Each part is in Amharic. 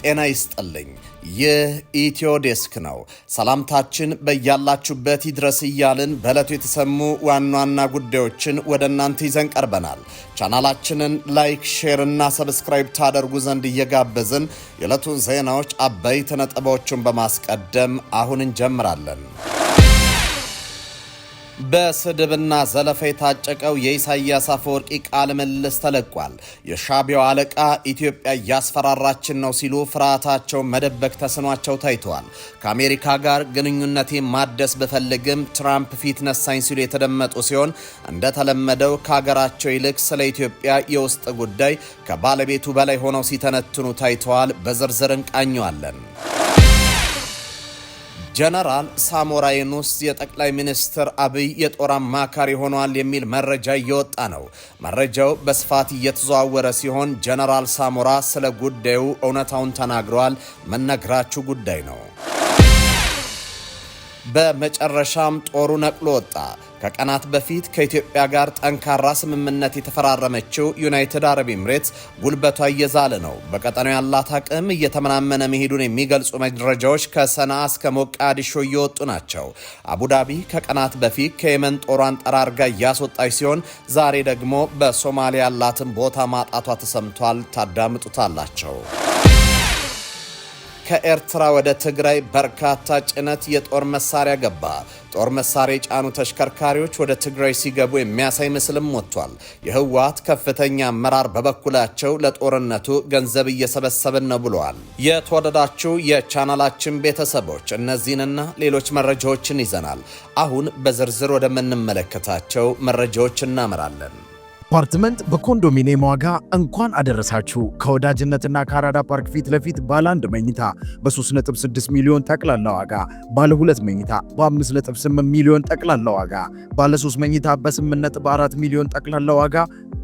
ጤና ይስጥልኝ። ይህ ኢትዮ ዴስክ ነው። ሰላምታችን በያላችሁበት ይድረስ እያልን በዕለቱ የተሰሙ ዋና ጉዳዮችን ወደ እናንተ ይዘን ቀርበናል። ቻናላችንን ላይክ፣ ሼር እና ሰብስክራይብ ታደርጉ ዘንድ እየጋበዝን የዕለቱን ዜናዎች አበይት ነጥቦችን በማስቀደም አሁን እንጀምራለን። በስድብና ዘለፋ የታጨቀው የኢሳያስ አፈወርቂ ቃለ ምልልስ ተለቋል። የሻዕቢያው አለቃ ኢትዮጵያ እያስፈራራችን ነው ሲሉ ፍርሃታቸውን መደበቅ ተስኗቸው ታይተዋል። ከአሜሪካ ጋር ግንኙነቴ ማደስ ብፈልግም ትራምፕ ፊት ነሳኝ ሲሉ የተደመጡ ሲሆን እንደተለመደው ከሀገራቸው ይልቅ ስለ ኢትዮጵያ የውስጥ ጉዳይ ከባለቤቱ በላይ ሆነው ሲተነትኑ ታይተዋል። በዝርዝር እንቃኘዋለን። ጀነራል ሳሞራ የኑስ የጠቅላይ ሚኒስትር አብይ የጦር አማካሪ ሆኗል የሚል መረጃ እየወጣ ነው። መረጃው በስፋት እየተዘዋወረ ሲሆን ጀነራል ሳሞራ ስለ ጉዳዩ እውነታውን ተናግረዋል። መነግራችሁ ጉዳይ ነው። በመጨረሻም ጦሩ ነቅሎ ወጣ። ከቀናት በፊት ከኢትዮጵያ ጋር ጠንካራ ስምምነት የተፈራረመችው ዩናይትድ አረብ ኤምሬትስ ጉልበቷ እየዛለ ነው። በቀጠናው ያላት አቅም እየተመናመነ መሄዱን የሚገልጹ መረጃዎች ከሰንዓ እስከ ሞቃዲሾ እየወጡ ናቸው። አቡዳቢ ከቀናት በፊት ከየመን ጦሯን ጠራርጋ እያስወጣች ሲሆን ዛሬ ደግሞ በሶማሊያ ያላትን ቦታ ማጣቷ ተሰምቷል። ታዳምጡታላቸው። ከኤርትራ ወደ ትግራይ በርካታ ጭነት የጦር መሳሪያ ገባ። ጦር መሳሪያ የጫኑ ተሽከርካሪዎች ወደ ትግራይ ሲገቡ የሚያሳይ ምስልም ወጥቷል። የህወሓት ከፍተኛ አመራር በበኩላቸው ለጦርነቱ ገንዘብ እየሰበሰብን ነው ብለዋል። የተወደዳችሁ የቻናላችን ቤተሰቦች እነዚህንና ሌሎች መረጃዎችን ይዘናል። አሁን በዝርዝር ወደምንመለከታቸው መረጃዎች እናመራለን። አፓርትመንት በኮንዶሚኒየም ዋጋ እንኳን አደረሳችሁ። ከወዳጅነትና ከአራዳ ፓርክ ፊት ለፊት ባለ 1 መኝታ በ3.6 ሚሊዮን ጠቅላላ ዋጋ፣ ባለ 2 መኝታ በ5.8 ሚሊዮን ጠቅላላ ዋጋ፣ ባለ 3 መኝታ በ8.4 ሚሊዮን ጠቅላላ ዋጋ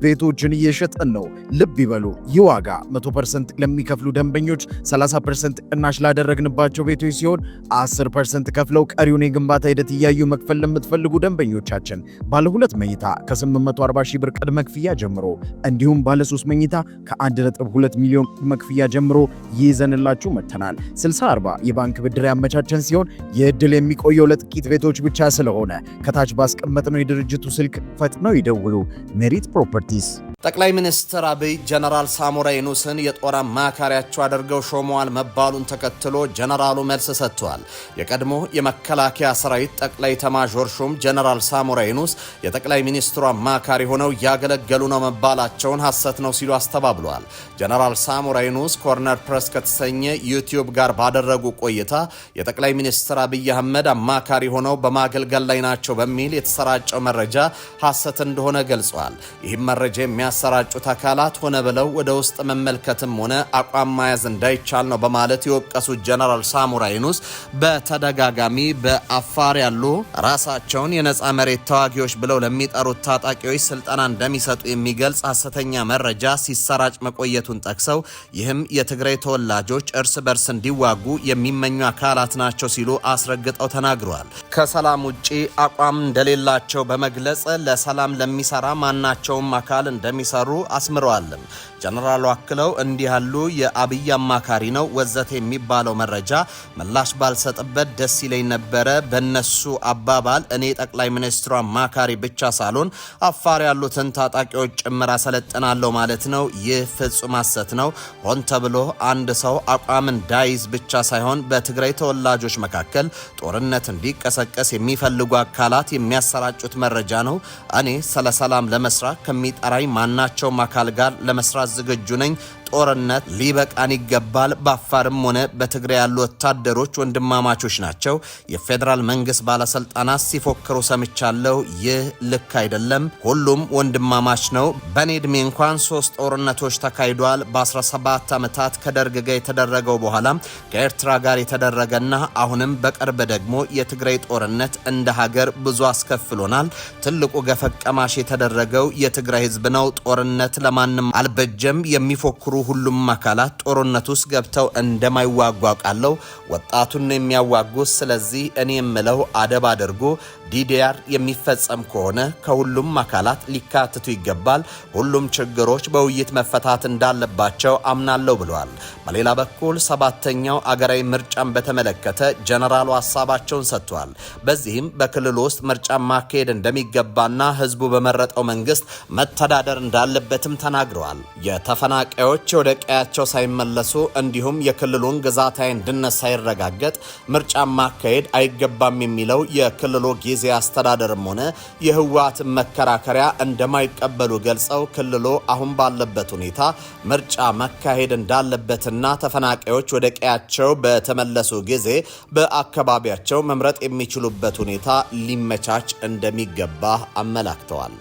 ቤቶችን እየሸጥን ነው። ልብ ይበሉ፣ ይህ ዋጋ 100% ለሚከፍሉ ደንበኞች 30% ቅናሽ ላደረግንባቸው ቤቶች ሲሆን 10% ከፍለው ቀሪውን የግንባታ ሂደት እያዩ መክፈል ለምትፈልጉ ደንበኞቻችን ባለ 2 መኝታ ከ840 ሺህ ብር ቅድመ ክፍያ ጀምሮ እንዲሁም ባለ 3 መኝታ ከ1.2 ሚሊዮን ቅድመ ክፍያ ጀምሮ ይዘንላችሁ መጥተናል። 60/40 የባንክ ብድር ያመቻቸን ሲሆን የዕድል የሚቆየው ለጥቂት ቤቶች ብቻ ስለሆነ ከታች ባስቀመጥነው የድርጅቱ ስልክ ፈጥነው ይደውሉ። ሜሪት ፕሮፐርቲስ። ጠቅላይ ሚኒስትር አብይ ጀነራል ሳሞራ የኑስን የጦር አማካሪያቸው አድርገው ሾመዋል መባሉን ተከትሎ ጀነራሉ መልስ ሰጥተዋል። የቀድሞ የመከላከያ ሰራዊት ጠቅላይ ኤታማዦር ሹም ጀነራል ሳሞራ የኑስ የጠቅላይ ሚኒስትሩ አማካሪ ሆነው ያገለገሉ ነው መባላቸውን ሐሰት ነው ሲሉ አስተባብለዋል። ጀነራል ሳሞራ የኑስ ኮርነር ፕሬስ ከተሰኘ ዩቲዩብ ጋር ባደረጉ ቆይታ የጠቅላይ ሚኒስትር አብይ አህመድ አማካሪ ሆነው በማገልገል ላይ ናቸው በሚል የተሰራጨው መረጃ ሐሰት እንደሆነ ገልጸዋል። ይህም መረጃ የሚያሰራጩት አካላት ሆነ ብለው ወደ ውስጥ መመልከትም ሆነ አቋም መያዝ እንዳይቻል ነው በማለት የወቀሱት ጀነራል ሳሞራ የኑስ በተደጋጋሚ በአፋር ያሉ ራሳቸውን የነጻ መሬት ተዋጊዎች ብለው ለሚጠሩት ታጣቂዎች ስልጠና እንደሚሰጡ የሚገልጽ ሐሰተኛ መረጃ ሲሰራጭ መቆየቱን ጠቅሰው ይህም የትግራይ ተወላጆች እርስ በርስ እንዲዋጉ የሚመኙ አካላት ናቸው ሲሉ አስረግጠው ተናግረዋል። ከሰላም ውጪ አቋም እንደሌላቸው በመግለጽ ለሰላም ለሚሰራ ማናቸውም አካል እንደሚሰሩ አስምረዋልም። ጀነራሉ አክለው እንዲህ ያሉ የአብይ አማካሪ ነው ወዘተ የሚባለው መረጃ ምላሽ ባልሰጥበት ደስ ይለኝ ነበረ። በነሱ አባባል እኔ ጠቅላይ ሚኒስትሩ አማካሪ ብቻ ሳልሆን አፋር ያሉትን ታጣቂዎች ጭምር አሰለጥናለሁ ማለት ነው። ይህ ፍጹም ሐሰት ነው። ሆን ተብሎ አንድ ሰው አቋም እንዳይዝ ብቻ ሳይሆን በትግራይ ተወላጆች መካከል ጦርነት እንዲቀሰቀስ የሚፈልጉ አካላት የሚያሰራጩት መረጃ ነው። እኔ ስለ ሰላም ለመስራት ከሚጠራኝ ማናቸውም አካል ጋር ለመስራት ዝግጁ ነኝ። ጦርነት ሊበቃን ይገባል። በአፋርም ሆነ በትግራይ ያሉ ወታደሮች ወንድማማቾች ናቸው። የፌዴራል መንግስት ባለስልጣናት ሲፎክሩ ሰምቻለሁ። ይህ ልክ አይደለም። ሁሉም ወንድማማች ነው። በኔ እድሜ እንኳን 3 ጦርነቶች ተካሂዷል። በ17 ዓመታት ከደርግ ጋር የተደረገው በኋላ ከኤርትራ ጋር የተደረገና አሁንም በቅርብ ደግሞ የትግራይ ጦርነት እንደ ሀገር ብዙ አስከፍሎናል። ትልቁ ገፈቀማሽ የተደረገው የትግራይ ህዝብ ነው። ጦርነት ለማንም አልበጀም። የሚፎክሩ ሁሉም አካላት ጦርነት ውስጥ ገብተው እንደማይዋጉ አውቃለሁ። ወጣቱን የሚያዋጉት። ስለዚህ እኔ የምለው አደብ አድርጎ ዲዲአር የሚፈጸም ከሆነ ከሁሉም አካላት ሊካተቱ ይገባል። ሁሉም ችግሮች በውይይት መፈታት እንዳለባቸው አምናለሁ ብለዋል። በሌላ በኩል ሰባተኛው አገራዊ ምርጫን በተመለከተ ጀነራሉ ሀሳባቸውን ሰጥተዋል። በዚህም በክልሉ ውስጥ ምርጫ ማካሄድ እንደሚገባና ህዝቡ በመረጠው መንግስት መተዳደር እንዳለበትም ተናግረዋል። የተፈናቃዮች ወደ ቀያቸው ሳይመለሱ እንዲሁም የክልሉን ግዛታዊ አንድነት ሳይረጋገጥ ምርጫ ማካሄድ አይገባም የሚለው የክልሉ ጊዜ አስተዳደርም ሆነ የህወሓት መከራከሪያ እንደማይቀበሉ ገልጸው ክልሉ አሁን ባለበት ሁኔታ ምርጫ መካሄድ እንዳለበትና ተፈናቃዮች ወደ ቀያቸው በተመለሱ ጊዜ በአካባቢያቸው መምረጥ የሚችሉበት ሁኔታ ሊመቻች እንደሚገባ አመላክተዋል።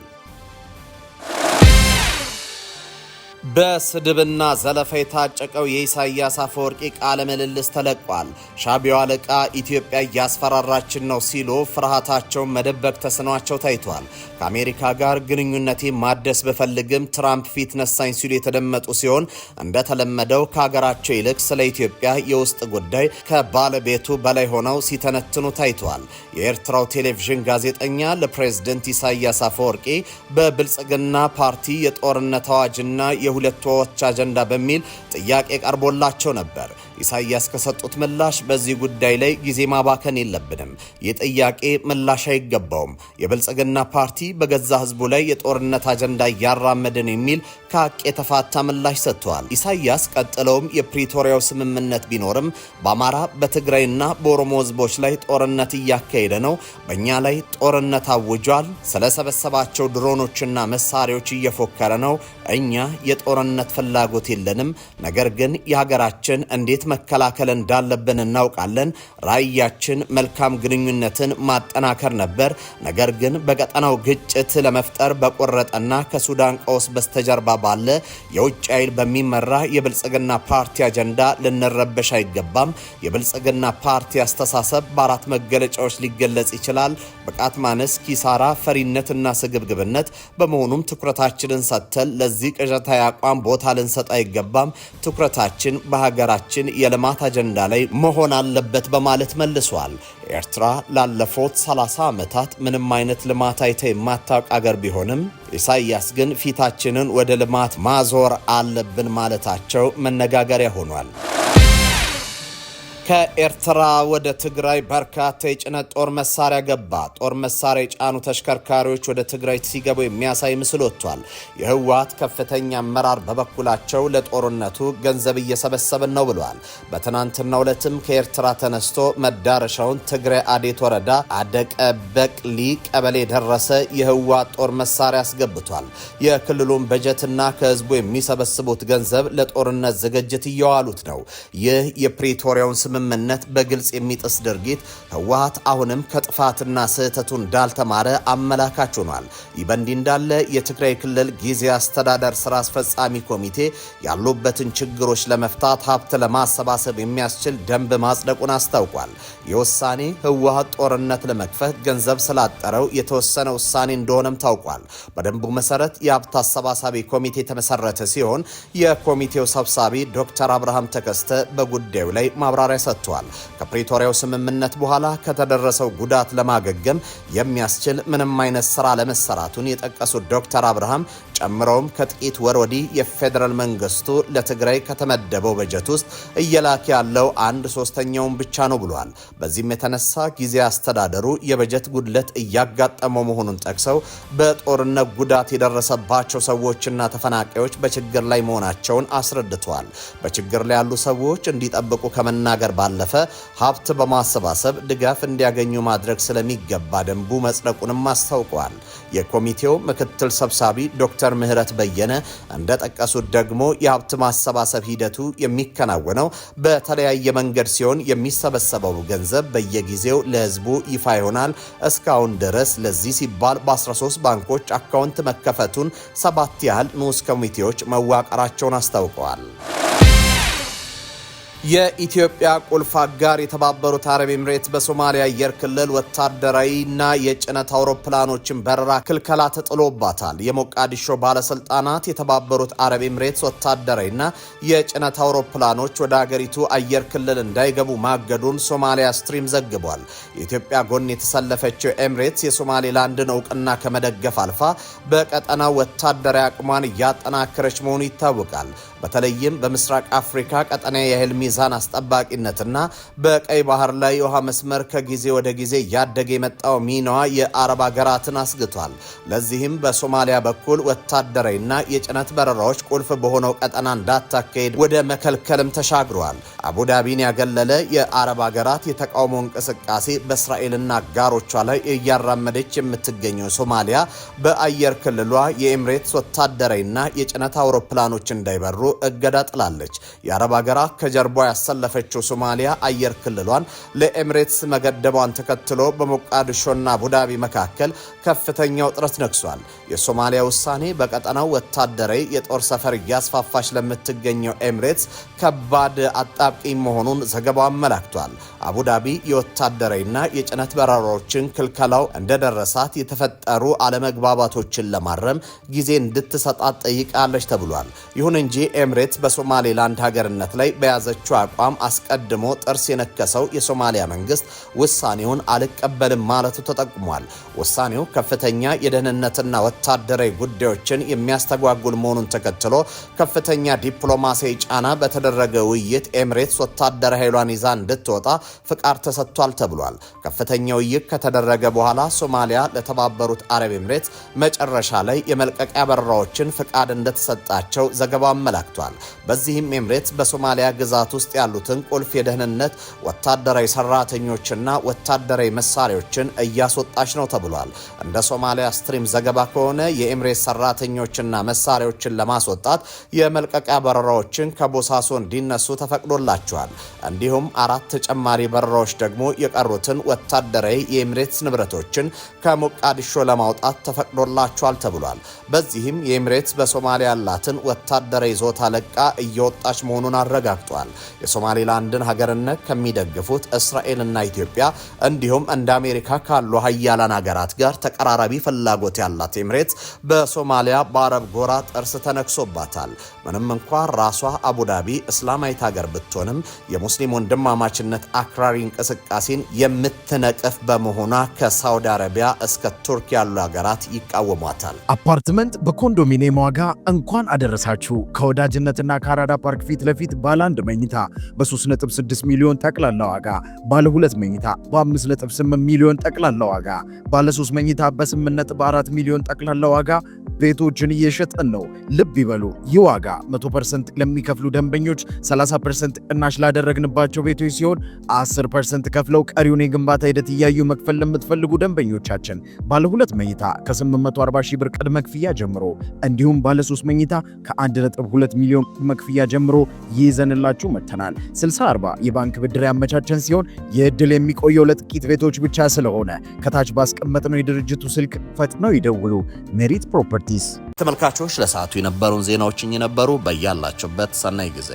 በስድብና ዘለፋ የታጨቀው የኢሳያስ አፈወርቂ ቃለ ምልልስ ተለቋል። ሻዕቢያው አለቃ ኢትዮጵያ እያስፈራራችን ነው ሲሉ ፍርሃታቸውን መደበቅ ተስኗቸው ታይቷል። ከአሜሪካ ጋር ግንኙነቴ ማደስ በፈልግም ትራምፕ ፊት ነሳኝ ሲሉ የተደመጡ ሲሆን እንደተለመደው ከሀገራቸው ይልቅ ስለ ኢትዮጵያ የውስጥ ጉዳይ ከባለቤቱ በላይ ሆነው ሲተነትኑ ታይቷል። የኤርትራው ቴሌቪዥን ጋዜጠኛ ለፕሬዝደንት ኢሳያስ አፈወርቂ በብልጽግና ፓርቲ የጦርነት አዋጅና የሁለቶች አጀንዳ በሚል ጥያቄ ቀርቦላቸው ነበር። ኢሳያስ ከሰጡት ምላሽ በዚህ ጉዳይ ላይ ጊዜ ማባከን የለብንም፣ ይህ ጥያቄ ምላሽ አይገባውም፣ የብልጽግና ፓርቲ በገዛ ህዝቡ ላይ የጦርነት አጀንዳ እያራመደን የሚል ከሀቅ የተፋታ ምላሽ ሰጥተዋል። ኢሳያስ ቀጥለውም የፕሪቶሪያው ስምምነት ቢኖርም በአማራ በትግራይና በኦሮሞ ህዝቦች ላይ ጦርነት እያካሄደ ነው፣ በእኛ ላይ ጦርነት አውጇል፣ ስለሰበሰባቸው ድሮኖችና መሳሪያዎች እየፎከረ ነው፣ እኛ የጦርነት ፍላጎት የለንም፣ ነገር ግን የሀገራችን እንዴት መከላከል እንዳለብን እናውቃለን። ራዕያችን መልካም ግንኙነትን ማጠናከር ነበር። ነገር ግን በቀጠናው ግጭት ለመፍጠር በቆረጠና ከሱዳን ቀውስ በስተጀርባ ባለ የውጭ ኃይል በሚመራ የብልጽግና ፓርቲ አጀንዳ ልንረበሽ አይገባም። የብልጽግና ፓርቲ አስተሳሰብ በአራት መገለጫዎች ሊገለጽ ይችላል። ብቃት ማነስ፣ ኪሳራ፣ ፈሪነትና ስግብግብነት። በመሆኑም ትኩረታችንን ሰጥተን ለዚህ ቅዠታዊ አቋም ቦታ ልንሰጥ አይገባም። ትኩረታችን በሀገራችን የልማት አጀንዳ ላይ መሆን አለበት በማለት መልሷል። ኤርትራ ላለፉት 30 ዓመታት ምንም አይነት ልማት አይታ የማታውቅ አገር ቢሆንም ኢሳያስ ግን ፊታችንን ወደ ልማት ማዞር አለብን ማለታቸው መነጋገሪያ ሆኗል። ከኤርትራ ወደ ትግራይ በርካታ የጭነት ጦር መሳሪያ ገባ። ጦር መሳሪያ የጫኑ ተሽከርካሪዎች ወደ ትግራይ ሲገቡ የሚያሳይ ምስል ወጥቷል። የህወሓት ከፍተኛ አመራር በበኩላቸው ለጦርነቱ ገንዘብ እየሰበሰብን ነው ብለዋል። በትናንትናው ዕለትም ከኤርትራ ተነስቶ መዳረሻውን ትግራይ አዴት ወረዳ አደቀበቅሊ ቀበሌ ደረሰ የህወሓት ጦር መሳሪያ አስገብቷል። የክልሉን በጀትና ከህዝቡ የሚሰበስቡት ገንዘብ ለጦርነት ዝግጅት እየዋሉት ነው። ይህ የፕሪቶሪያውን ስምምነት በግልጽ የሚጥስ ድርጊት ህወሓት አሁንም ከጥፋትና ስህተቱ እንዳልተማረ አመላካች ሆኗል። ይህ በእንዲህ እንዳለ የትግራይ ክልል ጊዜያዊ አስተዳደር ስራ አስፈጻሚ ኮሚቴ ያሉበትን ችግሮች ለመፍታት ሀብት ለማሰባሰብ የሚያስችል ደንብ ማጽደቁን አስታውቋል። የውሳኔ ህወሓት ጦርነት ለመክፈት ገንዘብ ስላጠረው የተወሰነ ውሳኔ እንደሆነም ታውቋል። በደንቡ መሰረት የሀብት አሰባሳቢ ኮሚቴ የተመሰረተ ሲሆን የኮሚቴው ሰብሳቢ ዶክተር አብርሃም ተከስተ በጉዳዩ ላይ ማብራሪያ ሰጥቷል። ከፕሪቶሪያው ስምምነት በኋላ ከተደረሰው ጉዳት ለማገገም የሚያስችል ምንም አይነት ስራ ለመሰራቱን የጠቀሱት ዶክተር አብርሃም ጨምረውም ከጥቂት ወር ወዲህ የፌዴራል መንግስቱ ለትግራይ ከተመደበው በጀት ውስጥ እየላከ ያለው 1/3ኛውን ብቻ ነው ብሏል። በዚህም የተነሳ ጊዜያዊ አስተዳደሩ የበጀት ጉድለት እያጋጠመው መሆኑን ጠቅሰው በጦርነት ጉዳት የደረሰባቸው ሰዎችና ተፈናቃዮች በችግር ላይ መሆናቸውን አስረድተዋል። በችግር ላይ ያሉ ሰዎች እንዲጠብቁ ከመናገር ባለፈ ሀብት በማሰባሰብ ድጋፍ እንዲያገኙ ማድረግ ስለሚገባ ደንቡ መጽደቁንም አስታውቀዋል። የኮሚቴው ምክትል ሰብሳቢ ዶክተር ምህረት በየነ እንደጠቀሱት ደግሞ የሀብት ማሰባሰብ ሂደቱ የሚከናወነው በተለያየ መንገድ ሲሆን የሚሰበሰበው ገንዘብ በየጊዜው ለህዝቡ ይፋ ይሆናል። እስካሁን ድረስ ለዚህ ሲባል በ13 ባንኮች አካውንት መከፈቱን 7 ያህል ንዑስ ኮሚቴዎች መዋቀራቸውን አስታውቀዋል። የኢትዮጵያ ቁልፍ አጋር የተባበሩት አረብ ኤምሬት በሶማሊያ አየር ክልል ወታደራዊና የጭነት አውሮፕላኖችን በረራ ክልከላ ተጥሎባታል። የሞቃዲሾ ባለስልጣናት የተባበሩት አረብ ኤምሬትስ ወታደራዊና የጭነት አውሮፕላኖች ወደ አገሪቱ አየር ክልል እንዳይገቡ ማገዱን ሶማሊያ ስትሪም ዘግቧል። የኢትዮጵያ ጎን የተሰለፈችው ኤምሬትስ የሶማሌላንድን እውቅና ከመደገፍ አልፋ በቀጠናው ወታደራዊ አቅሟን እያጠናከረች መሆኑ ይታወቃል። በተለይም በምስራቅ አፍሪካ ቀጠና የኃይል ሚዛን አስጠባቂነትና በቀይ ባህር ላይ የውሃ መስመር ከጊዜ ወደ ጊዜ እያደገ የመጣው ሚናዋ የአረብ ሀገራትን አስግቷል። ለዚህም በሶማሊያ በኩል ወታደራዊና የጭነት በረራዎች ቁልፍ በሆነው ቀጠና እንዳታካሄድ ወደ መከልከልም ተሻግረዋል። አቡዳቢን ያገለለ የአረብ ሀገራት የተቃውሞ እንቅስቃሴ በእስራኤልና አጋሮቿ ላይ እያራመደች የምትገኘው ሶማሊያ በአየር ክልሏ የኤምሬትስ ወታደራዊና የጭነት አውሮፕላኖች እንዳይበሩ እገዳ ጥላለች። የአረብ ሀገራት ከጀርባ ያሰለፈችው ሶማሊያ አየር ክልሏን ለኤምሬትስ መገደቧን ተከትሎ በሞቃዲሾና አቡዳቢ መካከል ከፍተኛ ውጥረት ነግሷል። የሶማሊያ ውሳኔ በቀጠናው ወታደራዊ የጦር ሰፈር እያስፋፋች ለምትገኘው ኤምሬትስ ከባድ አጣብቂኝ መሆኑን ዘገባው አመላክቷል። አቡዳቢ የወታደራዊና የጭነት በረራዎችን ክልከላው እንደደረሳት የተፈጠሩ አለመግባባቶችን ለማረም ጊዜ እንድትሰጣት ጠይቃለች ተብሏል። ይሁን እንጂ ኤምሬትስ በሶማሌላንድ ሀገርነት ላይ በያዘችው አቋም አስቀድሞ ጥርስ የነከሰው የሶማሊያ መንግስት ውሳኔውን አልቀበልም ማለቱ ተጠቁሟል። ውሳኔው ከፍተኛ የደህንነትና ወታደራዊ ጉዳዮችን የሚያስተጓጉል መሆኑን ተከትሎ ከፍተኛ ዲፕሎማሲያዊ ጫና በተደረገ ውይይት ኤምሬትስ ወታደራዊ ኃይሏን ይዛ እንድትወጣ ፍቃድ ተሰጥቷል ተብሏል። ከፍተኛ ውይይት ከተደረገ በኋላ ሶማሊያ ለተባበሩት አረብ ኤምሬትስ መጨረሻ ላይ የመልቀቂያ በረራዎችን ፍቃድ እንደተሰጣቸው ዘገባው አመላክቷል። በዚህም ኤምሬትስ በሶማሊያ ግዛት ውስጥ ያሉትን ቁልፍ የደህንነት ወታደራዊ ሰራተኞችና ወታደራዊ መሳሪያዎችን እያስወጣች ነው ተብሏል። እንደ ሶማሊያ ስትሪም ዘገባ ከሆነ የኤምሬትስ ሰራተኞችና መሳሪያዎችን ለማስወጣት የመልቀቂያ በረራዎችን ከቦሳሶ እንዲነሱ ተፈቅዶላቸዋል። እንዲሁም 4 ተጨማሪ በረራዎች ደግሞ የቀሩትን ወታደራዊ የኤምሬትስ ንብረቶችን ከሞቃዲሾ ለማውጣት ተፈቅዶላቸዋል ተብሏል። በዚህም የኤምሬትስ በሶማሊያ ያላትን ወታደራዊ ይዞታ ለቃ እየወጣች መሆኑን አረጋግጧል። የሶማሌላንድን ሀገርነት ከሚደግፉት እስራኤልና ኢትዮጵያ እንዲሁም እንደ አሜሪካ ካሉ ሀያላን ሀገራት ጋር ተቀራራቢ ፍላጎት ያላት ኤምሬትስ በሶማሊያ በአረብ ጎራ ጥርስ ተነክሶባታል። ምንም እንኳን ራሷ አቡዳቢ እስላማዊት ሀገር ብትሆንም የሙስሊም ወንድማማችነት አክራሪ እንቅስቃሴን የምትነቅፍ በመሆኗ ከሳውዲ አረቢያ እስከ ቱርክ ያሉ ሀገራት ይቃወሟታል። አፓርትመንት በኮንዶሚኒየም ዋጋ እንኳን አደረሳችሁ። ከወዳጅነትና ከአራዳ ፓርክ ፊት ለፊት ባለ 1 መኝታ በ3.6 ሚሊዮን ጠቅላላ ዋጋ፣ ባለ 2 መኝታ በ5.8 ሚሊዮን ጠቅላላ ዋጋ፣ ባለ 3 መኝታ በ8.4 ሚሊዮን ጠቅላላ ዋጋ ቤቶችን እየሸጥን ነው። ልብ ይበሉ፣ ይህ ዋጋ 100% ለሚከፍሉ ደንበኞች 30% ቅናሽ ላደረግንባቸው ቤቶች ሲሆን 10% ከፍለው ቀሪውን የግንባታ ሂደት እያዩ መክፈል ለምትፈልጉ ደንበኞቻችን ባለ 2 መኝታ ከ840 ሺህ ብር ቅድመ ክፍያ ጀምሮ እንዲሁም ባለ 3 መኝታ ከ1.2 ሚሊዮን ቅድመ ክፍያ ጀምሮ ይዘንላችሁ መጥተናል። 60/40 የባንክ ብድር ያመቻቸን ሲሆን የዕድል የሚቆየው ለጥቂት ቤቶች ብቻ ስለሆነ ከታች ባስቀመጥነው የድርጅቱ ስልክ ፈጥነው ይደውሉ። ሜሪት ፕሮፐርቲስ። ተመልካቾች ለሰዓቱ የነበሩን ዜናዎች እኚህ ነበሩ። በያላችሁበት ሰናይ ጊዜ